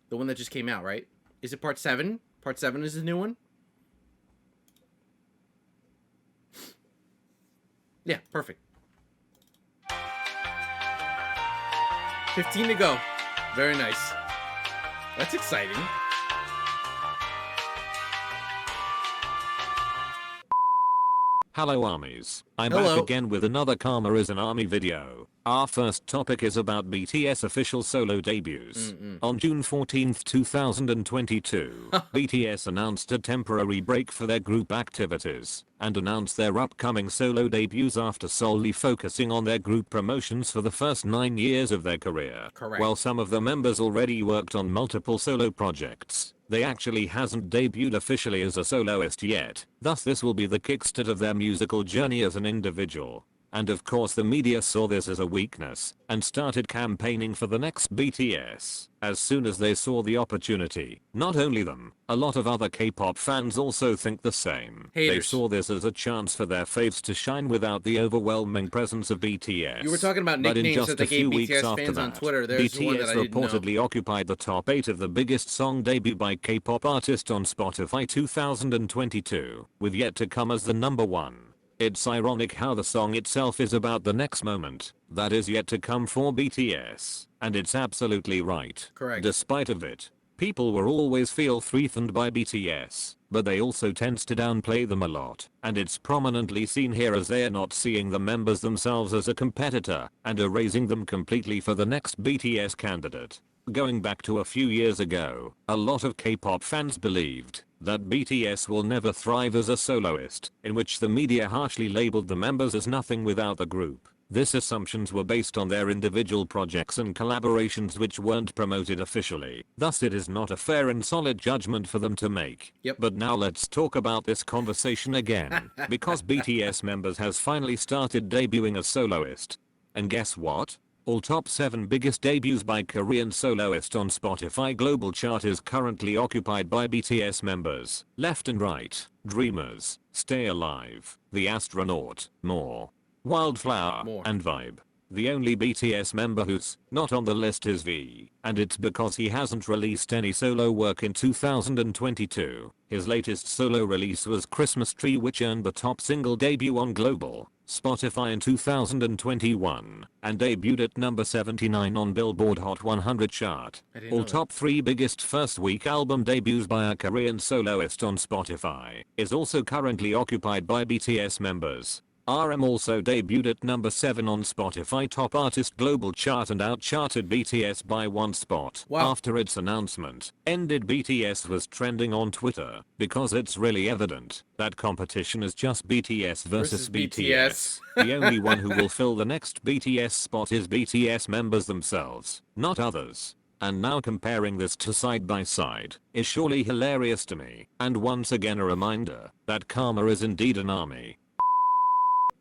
The one that just came out, right? Is it part 7? Part 7 is the new one? Yeah, perfect. 15 to go. Very nice. That's exciting. Hello armies, I'm Hello. back again with another Karma is an Army video. Our first topic is about BTS official solo debuts. On June 14th 2022, BTS announced a temporary break for their group activities and announced their upcoming solo debuts after solely focusing on their group promotions for the first 9 years of their career. Correct. While some of the members already worked on multiple solo projects, they actually hasn't debuted officially as a soloist yet, thus this will be the kickstart of their musical journey as an individual. And of course the media saw this as a weakness and started campaigning for the next BTS as soon as they saw the opportunity. Not only them, a lot of other K-pop fans also think the same. Haters. They saw this as a chance for their faves to shine without the overwhelming presence of BTS. You were talking about But in nicknames just that a they gave few weeks BTS after fans on that, Twitter. There's one that I BTS didn't know. reportedly occupied the top 8 of the biggest song debut by K-pop artist on Spotify 2022, with Yet to Come as the number 1. It's ironic how the song itself is about the next moment that is yet to come for BTS, and it's absolutely right. Correct. Despite of it, people will always feel threatened by BTS, but they also tend to downplay them a lot, and it's prominently seen here as they are not seeing the members themselves as a competitor and erasing them completely for the next BTS candidate. Going back to a few years ago, a lot of K-pop fans believed that BTS will never thrive as a soloist, in which the media harshly labeled the members as nothing without the group. These assumptions were based on their individual projects and collaborations which weren't promoted officially. Thus it is not a fair and solid judgment for them to make. Yep. But now let's talk about this conversation again, because BTS members has finally started debuting as soloist. And guess what? All top 7 biggest debuts by Korean soloist on Spotify global chart is currently occupied by BTS members. Left and Right, Dreamers, Stay Alive, The Astronaut, More, Wildflower, More. and Vibe. The only BTS member who's not on the list is V, and it's because he hasn't released any solo work in 2022. His latest solo release was Christmas Tree, which earned the top single debut on global Spotify in 2021 and debuted at number 79 on Billboard Hot 100 chart. I didn't All know that. top 3 biggest first week album debuts by a Korean soloist on Spotify is also currently occupied by BTS members. RM also debuted at number 7 on Spotify Top Artist Global Chart and outcharted BTS by 1 spot. Wow. After its announcement ended, BTS was trending on Twitter because it's really evident that competition is just BTS versus BTS. The only one who will fill the next BTS spot is BTS members themselves, not others. And now comparing this to side by side is surely hilarious to me, and once again a reminder that Karma is indeed an army.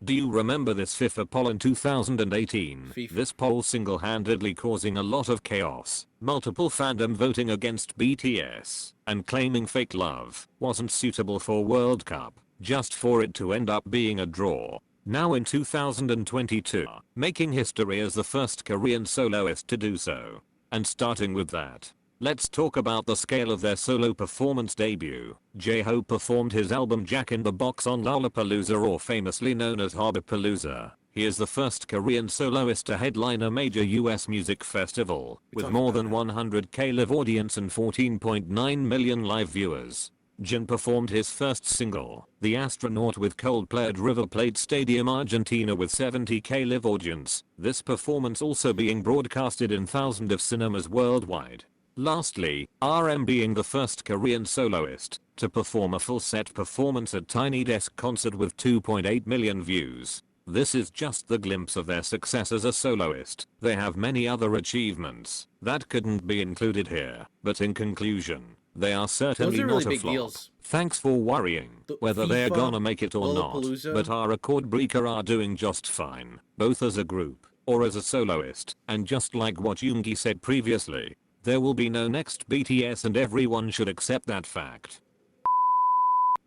Do you remember this FIFA poll in 2018? FIFA. This poll single-handedly causing a lot of chaos, multiple fandom voting against BTS, and claiming fake love wasn't suitable for World Cup, just for it to end up being a draw. Now in 2022, making history as the first Korean soloist to do so. And starting with that, let's talk about the scale of their solo performance debut. J-Hope performed his album Jack in the Box on Lollapalooza, or famously known as Harborpalooza. He is the first Korean soloist to headline a major US music festival, with more than 100k live audience and 14.9 million live viewers. Jin performed his first single, The Astronaut, with Coldplay at River Plate Stadium, Argentina, with 70k live audience. This performance also being broadcasted in thousands of cinemas worldwide. Lastly, RM being the first Korean soloist to perform a full set performance at Tiny Desk concert with 2.8 million views. This is just the glimpse of their success as a soloist. They have many other achievements that couldn't be included here, but in conclusion, they are certainly Those are really not a big flop. deals. Thanks for worrying The whether they're FIFA, gonna make it or not, Lollapalooza. but our record breaker are doing just fine, both as a group or as a soloist. And just like what Yoongi said previously, there will be no next BTS, and everyone should accept that fact.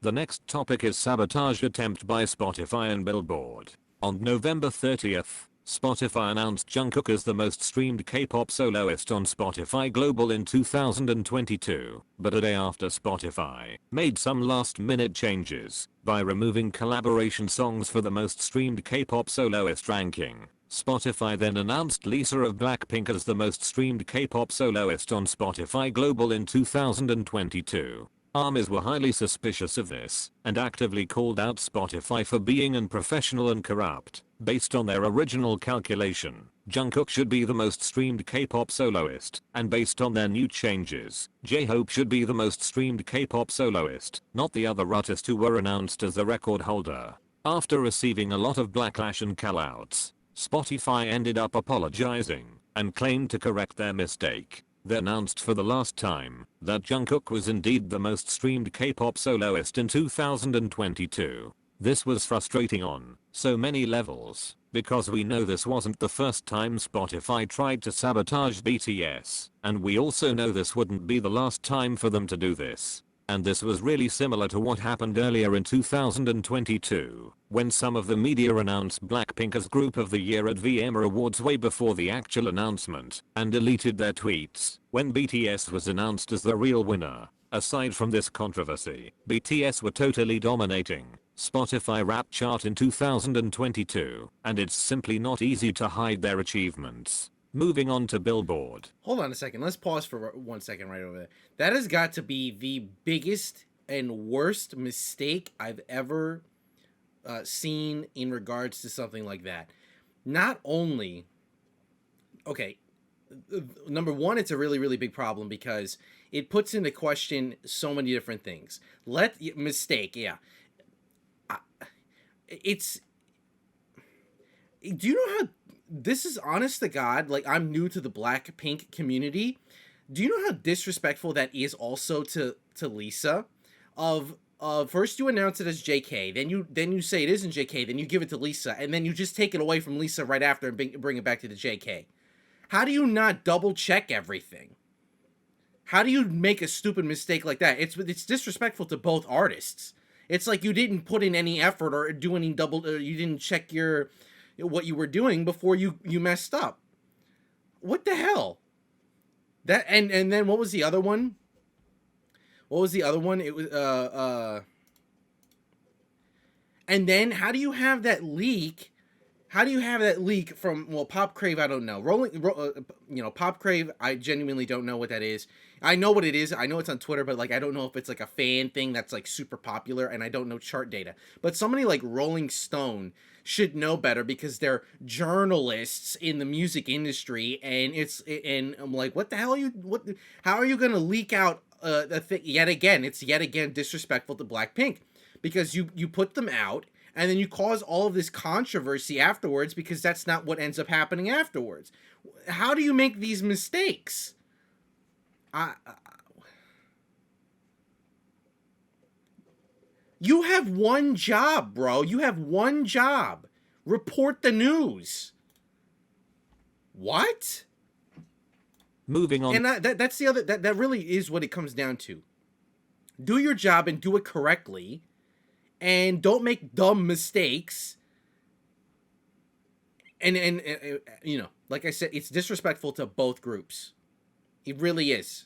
The next topic is sabotage attempt by Spotify and Billboard. On November 30th, Spotify announced Jungkook as the most streamed K-pop soloist on Spotify Global in 2022, but a day after Spotify made some last-minute changes by removing collaboration songs for the most streamed K-pop soloist ranking. Spotify then announced Lisa of Blackpink as the most streamed K-pop soloist on Spotify Global in 2022. ARMYs were highly suspicious of this and actively called out Spotify for being unprofessional and corrupt. Based on their original calculation, Jungkook should be the most streamed K-pop soloist, and based on their new changes, J-Hope should be the most streamed K-pop soloist, not the other artist who were announced as the record holder. After receiving a lot of backlash and callouts, Spotify ended up apologizing and claimed to correct their mistake. They announced for the last time that Jungkook was indeed the most streamed K-pop soloist in 2022. This was frustrating on so many levels, because we know this wasn't the first time Spotify tried to sabotage BTS, and we also know this wouldn't be the last time for them to do this. And this was really similar to what happened earlier in 2022, when some of the media announced Blackpink as Group of the Year at VMA Awards way before the actual announcement, and deleted their tweets when BTS was announced as the real winner. Aside from this controversy, BTS were totally dominating Spotify rap chart in 2022, and it's simply not easy to hide their achievements. Moving on to Billboard. Hold on a second. Let's pause for 1 second right over there. That has got to be the biggest and worst mistake I've ever seen in regards to something like that. Not only, okay, number one, it's a really, really big problem because it puts into question so many different things. Mistake, yeah. Do you know how this is, honest to God, like, I'm new to the Blackpink community. Do you know how disrespectful that is also to Lisa? First you announce it as JK, then you say it isn't JK, then you give it to Lisa, and then you just take it away from Lisa right after and bring it back to the JK. How do you not double check everything? How do you make a stupid mistake like that? It's disrespectful to both artists. It's like you didn't put in any effort or do any you didn't check what you were doing before you messed up. What the hell? That and then what was the other one? What was the other one? It was and then how do you have that leak? How do you have that leak from, well, Pop Crave, I don't know. Pop Crave, I genuinely don't know what that is. I know what it is. I know it's on Twitter, but, like, I don't know if it's, like, a fan thing that's, like, super popular, and I don't know chart data. But somebody like Rolling Stone should know better because they're journalists in the music industry, and I'm like, what the hell how are you going to leak out a thing yet again? It's yet again disrespectful to Blackpink because you put them out, and then you cause all of this controversy afterwards because that's not what ends up happening afterwards. How do you make these mistakes? You have one job, bro. You have one job. Report the news. What? Moving on. And that's the other... That really is what it comes down to. Do your job and do it correctly. And don't make dumb mistakes. And like I said, it's disrespectful to both groups. It really is.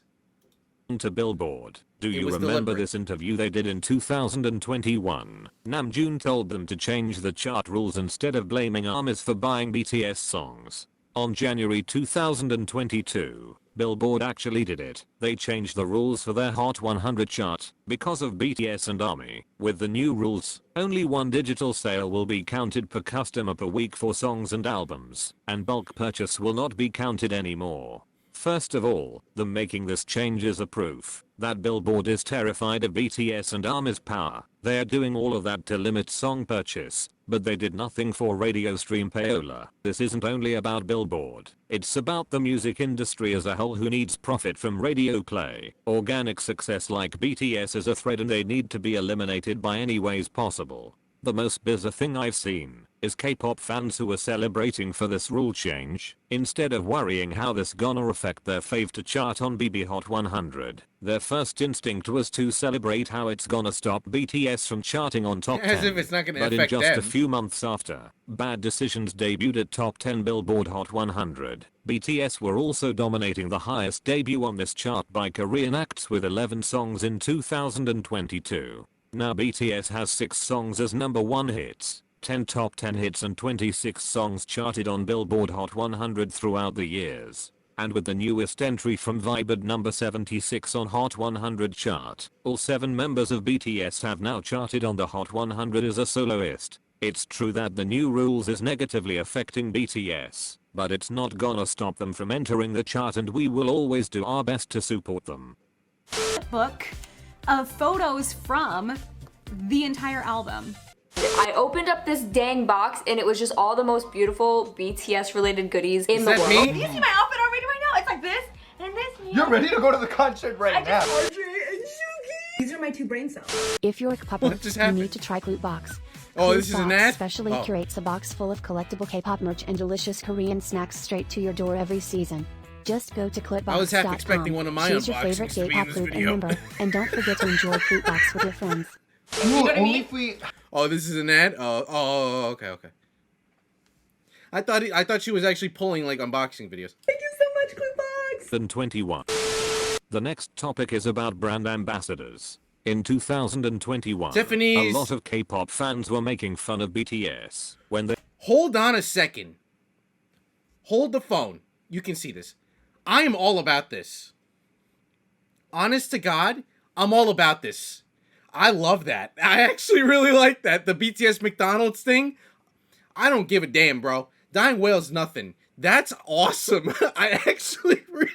To Billboard. Do you remember deliberate. this interview they did in 2021? Namjoon told them to change the chart rules instead of blaming ARMYs for buying BTS songs. On January 2022, Billboard actually did it. They changed the rules for their Hot 100 chart because of BTS and ARMY. With the new rules, only one digital sale will be counted per customer per week for songs and albums, and bulk purchase will not be counted anymore. First of all, them making this change is a proof that Billboard is terrified of BTS and ARMY's power. They are doing all of that to limit song purchase, but they did nothing for radio stream payola. This isn't only about Billboard, it's about the music industry as a whole who needs profit from radio play. Organic success like BTS is a threat and they need to be eliminated by any ways possible. The most bizarre thing I've seen is K-pop fans who are celebrating for this rule change. Instead of worrying how this gonna affect their fave to chart on BB Hot 100, their first instinct was to celebrate how it's gonna stop BTS from charting on top 10. As if it's not gonna but in affect just a them. few months after Bad Decisions debuted at top 10 Billboard Hot 100, BTS were also dominating the highest debut on this chart by Korean acts with 11 songs in 2022. Now BTS has 6 songs as number 1 hits, 10 top 10 hits and 26 songs charted on Billboard Hot 100 throughout the years. And with the newest entry from Vibe at number 76 on Hot 100 chart, all 7 members of BTS have now charted on the Hot 100 as a soloist. It's true that the new rules is negatively affecting BTS, but it's not gonna stop them from entering the chart, and we will always do our best to support them. Book of photos from the entire album. I opened up this dang box and it was just all the most beautiful BTS related goodies in Is the that world. me? Do you see my outfit already right now? It's like this and this. You're ready to go to the concert right now. These are my 2 brain cells. If you're a couple, What just you happened? need to try Clute Box. Oh, Clute this is an Box ad? specially Oh. curates a box full of collectible K-pop merch and delicious Korean snacks straight to your door every season. Just go to clutebox.com. I was half expecting one of my choose your unboxings favorite to be in K-pop this group and video. member, and don't forget to enjoy Clute Box with your friends. Ooh, only if we. Oh, this is an ad? Oh, okay. I thought she was actually pulling like unboxing videos. Thank you so much, Cluebox. Than 21. The next topic is about brand ambassadors. In 2021, Tiffany's. a lot of K-pop fans were making fun of BTS when they Hold on a second. Hold the phone. You can see this. I am all about this. Honest to God, I'm all about this. I love that. I actually really like that. The BTS McDonald's thing. I don't give a damn, bro. Dying whale's nothing. That's awesome. I actually really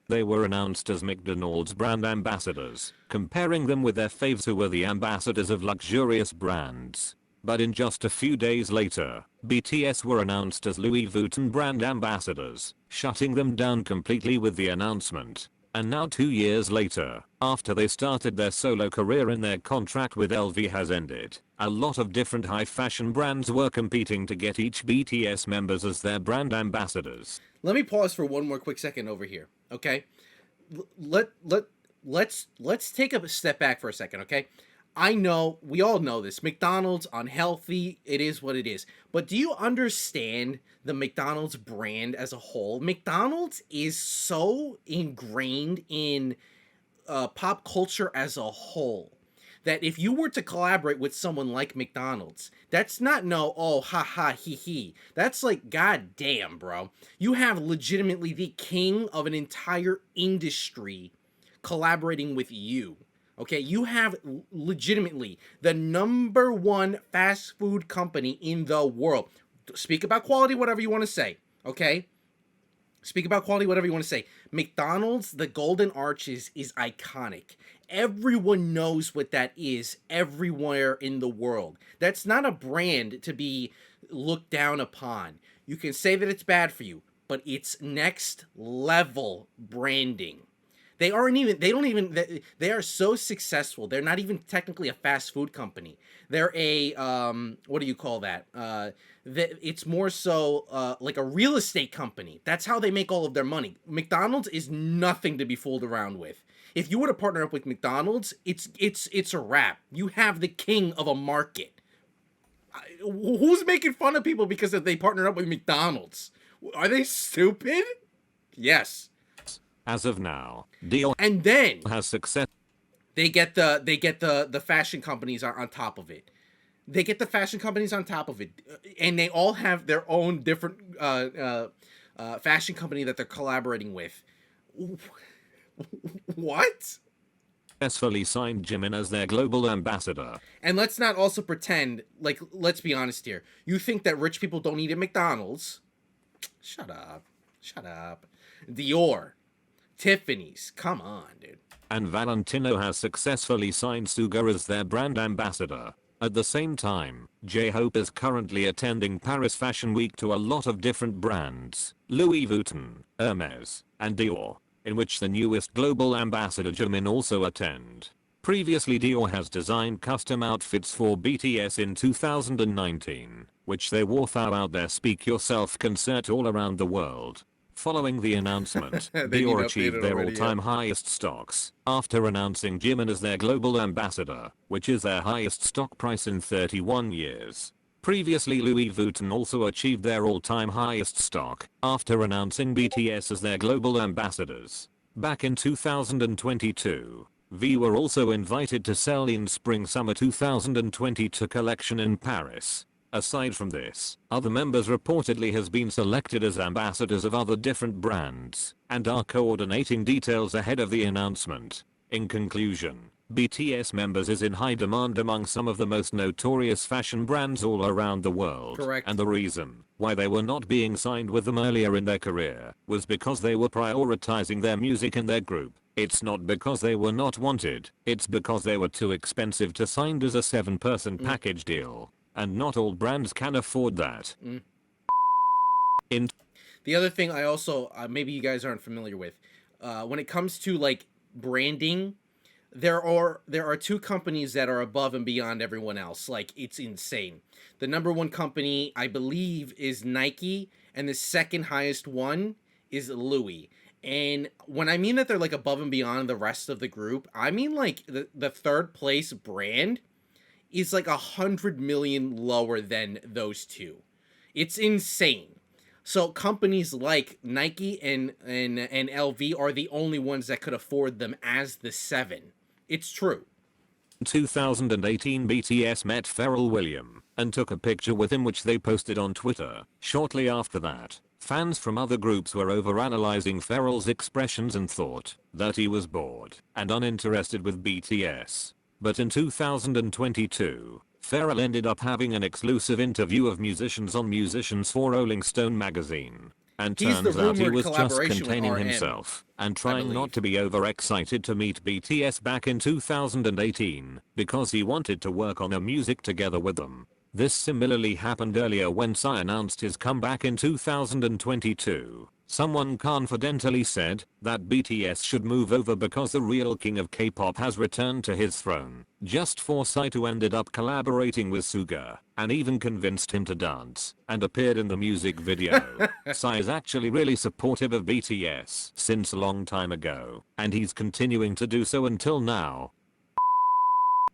They were announced as McDonald's brand ambassadors, comparing them with their faves who were the ambassadors of luxurious brands. But in just a few days later, BTS were announced as Louis Vuitton brand ambassadors, shutting them down completely with the announcement. And now 2 years later, after they started their solo career and their contract with LV has ended, a lot of different high fashion brands were competing to get each BTS members as their brand ambassadors. Let me pause for one more quick second over here, okay? Let's take a step back for a second, okay? I know, we all know this. McDonald's, unhealthy, it is what it is. But do you understand the McDonald's brand as a whole? McDonald's is so ingrained in pop culture as a whole that if you were to collaborate with someone like McDonald's, that's not oh, ha, he. That's like, god damn, bro. You have legitimately the king of an entire industry collaborating with you. Okay, you have legitimately the #1 fast food company in the world. Speak about quality, whatever you want to say, okay? Speak about quality, whatever you want to say. McDonald's, the Golden Arches, is iconic. Everyone knows what that is everywhere in the world. That's not a brand to be looked down upon. You can say that it's bad for you, but it's next level branding. They are so successful. They're not even technically a fast food company. They're a, what do you call that? It's more so like a real estate company. That's how they make all of their money. McDonald's is nothing to be fooled around with. If you were to partner up with McDonald's, it's a wrap. You have the king of a market. Who's making fun of people because they partner up with McDonald's? Are they stupid? Yes. As of now, Dior And then has success. they get the fashion companies on top of it. They get the fashion companies on top of it, and they all have their own different fashion company that they're collaborating with. What? Successfully signed Jimin as their global ambassador. And let's not also pretend, like, let's be honest here. You think that rich people don't eat at McDonald's? Shut up. Dior, Tiffany's, come on, dude. And Valentino has successfully signed Suga as their brand ambassador. At the same time, J-Hope is currently attending Paris Fashion Week to a lot of different brands, Louis Vuitton, Hermes, and Dior, in which the newest global ambassador Jimin also attend. Previously Dior has designed custom outfits for BTS in 2019, which they wore throughout their Speak Yourself concert all around the world. Following the announcement, They need Dior to update achieved it their already, all-time highest stocks after announcing Jimin as their global ambassador, which is their highest stock price in 31 years. Previously Louis Vuitton also achieved their all-time highest stock after announcing BTS as their global ambassadors. Back in 2022, V were also invited to sell in Spring-Summer 2022 collection in Paris. Aside from this, other members reportedly has been selected as ambassadors of other different brands and are coordinating details ahead of the announcement. In conclusion, BTS members is in high demand among some of the most notorious fashion brands all around the world. Correct. And the reason why they were not being signed with them earlier in their career was because they were prioritizing their music and their group. It's not because they were not wanted, it's because they were too expensive to sign as a 7-person package deal. And not all brands can afford that. The other thing I also, maybe you guys aren't familiar with, when it comes to like branding, there are two companies that are above and beyond everyone else. Like, it's insane. The number one company, I believe, is Nike, and the second highest one is Louis. And when I mean that they're like above and beyond the rest of the group, I mean like the third place brand is like 100 million lower than those two. It's insane. So companies like Nike and LV are the only ones that could afford them as the 7. It's true. In 2018 BTS met Pharrell Williams and took a picture with him, which they posted on Twitter. Shortly after that, fans from other groups were overanalyzing Pharrell's expressions and thought that he was bored and uninterested with BTS. But in 2022, Pharrell ended up having an exclusive interview of musicians on Musicians for Rolling Stone magazine. And He's turns the out he rumored was just collaboration with containing RM, himself and I trying believe. not to be overexcited to meet BTS back in 2018 because he wanted to work on a music together with them. This similarly happened earlier when Psy announced his comeback in 2022. Someone confidentially said that BTS should move over because the real king of K-pop has returned to his throne. Just for Psy to ended up collaborating with Suga and even convinced him to dance and appeared in the music video. Psy is actually really supportive of BTS since a long time ago, and he's continuing to do so until now.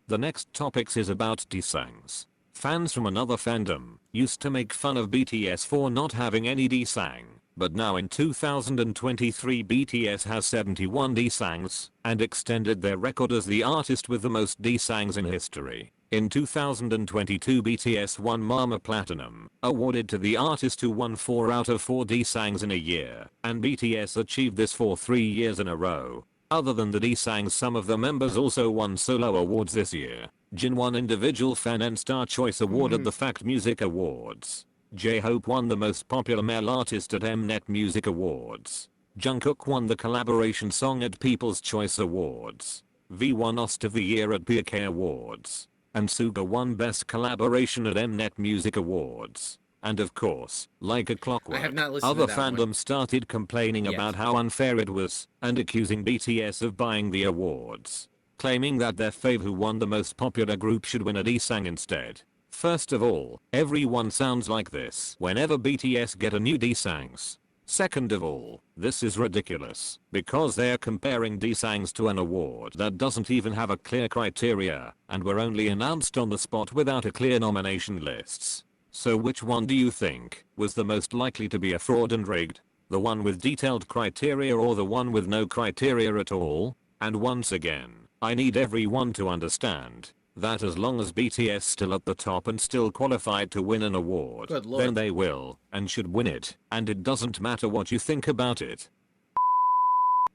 The next topics is about D-Sangs. Fans from another fandom used to make fun of BTS for not having any D-Sang. But now in 2023 BTS has 71 D-Sangs and extended their record as the artist with the most D-Sangs in history. In 2022 BTS won Mama Platinum, awarded to the artist who won 4 out of 4 D-Sangs in a year, and BTS achieved this for 3 years in a row. Other than the D-Sangs, some of the members also won solo awards this year. Jin won Individual Fan and Star Choice Award at the Fact Music Awards. J-Hope won the Most Popular Male Artist at Mnet Music Awards. Jungkook won the Collaboration Song at People's Choice Awards. V won Host of the Year at PK Awards. And Suga won Best Collaboration at Mnet Music Awards. And of course, like a clockwork, I have not listened other to that fandoms one started complaining yet. about how unfair it was and accusing BTS of buying the awards, claiming that their fave who won the most popular group should win a D-Sang instead. First of all, everyone sounds like this whenever BTS get a new D-Sangs. Second of all, this is ridiculous because they are comparing D-Sangs to an award that doesn't even have a clear criteria and were only announced on the spot without a clear nomination lists. So which one do you think was the most likely to be a fraud and rigged? The one with detailed criteria or the one with no criteria at all? And once again, I need everyone to understand that as long as BTS still at the top and still qualified to win an award, Good Lord. then they will and should win it, and it doesn't matter what you think about it.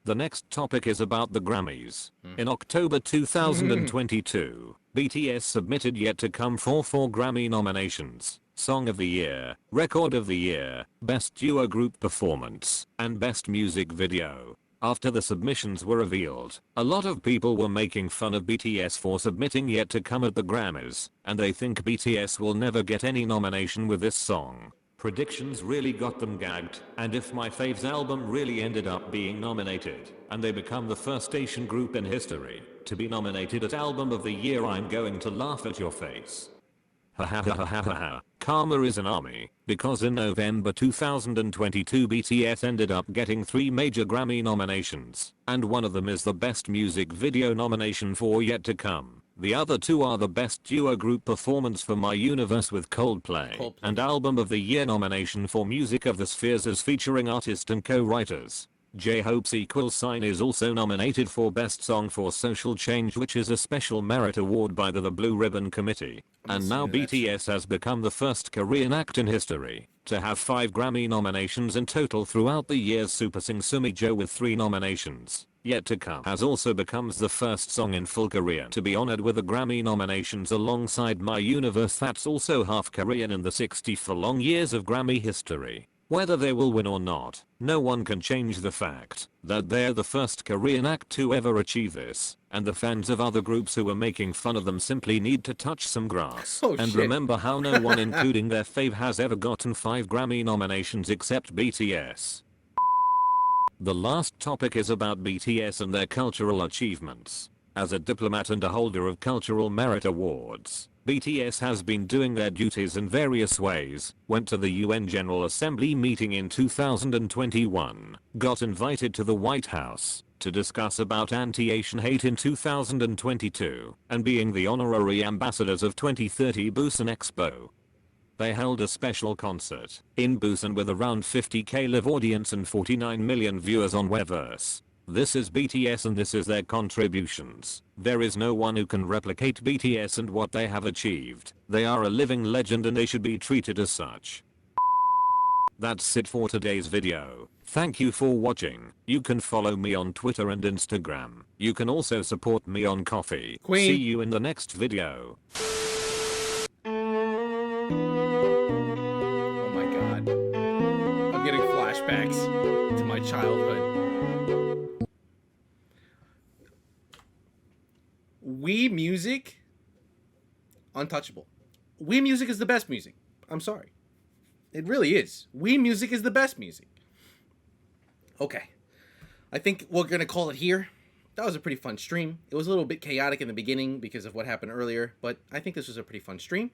The next topic is about the Grammys. In October 2022, BTS submitted yet to come for 4 Grammy nominations: Song of the Year, Record of the Year, Best Duo Group Performance, and Best Music Video. After the submissions were revealed, a lot of people were making fun of BTS for submitting yet to come at the Grammys, and they think BTS will never get any nomination with this song. Predictions really got them gagged, and if my faves album really ended up being nominated, and they become the first Asian group in history to be nominated at Album of the Year, I'm going to laugh at your face. Ha ha ha ha ha ha ha. Karma is an army, because in November 2022 BTS ended up getting 3 major Grammy nominations, and one of them is the Best Music Video nomination for Yet to Come. The other 2 are the Best Duo Group Performance for My Universe with Coldplay, and Album of the Year nomination for Music of the Spheres as featuring artist and co-writers. J-Hope's Equal Sign is also nominated for Best Song for Social Change, which is a special merit award by the Blue Ribbon Committee. And now BTS has become the first Korean act in history to have 5 Grammy nominations in total throughout the years. Super Sing Sumijo with 3 nominations. Yet to Come has also becomes the first song in full Korean to be honored with the Grammy nominations alongside My Universe, that's also half Korean in the 60th long years of Grammy history. Whether they will win or not, no one can change the fact that they're the first Korean act to ever achieve this, and the fans of other groups who are making fun of them simply need to touch some grass and remember how no one including their fave has ever gotten 5 Grammy nominations except BTS. The last topic is about BTS and their cultural achievements. As a diplomat and a holder of Cultural Merit Awards, BTS has been doing their duties in various ways, went to the UN General Assembly meeting in 2021, got invited to the White House to discuss about anti-Asian hate in 2022, and being the honorary ambassadors of 2030 Busan Expo. They held a special concert in Busan with around 50k live audience and 49 million viewers on Weverse. This is BTS and this is their contributions. There is no one who can replicate BTS and what they have achieved. They are a living legend and they should be treated as such. That's it for today's video. Thank you for watching. You can follow me on Twitter and Instagram. You can also support me on Ko-fi. Queen. See you in the next video. Oh my god. I'm getting flashbacks to my childhood. Wii music, untouchable. Wii music is the best music. I'm sorry. It really is. Wii music is the best music. Okay. I think we're going to call it here. That was a pretty fun stream. It was a little bit chaotic in the beginning because of what happened earlier, but I think this was a pretty fun stream.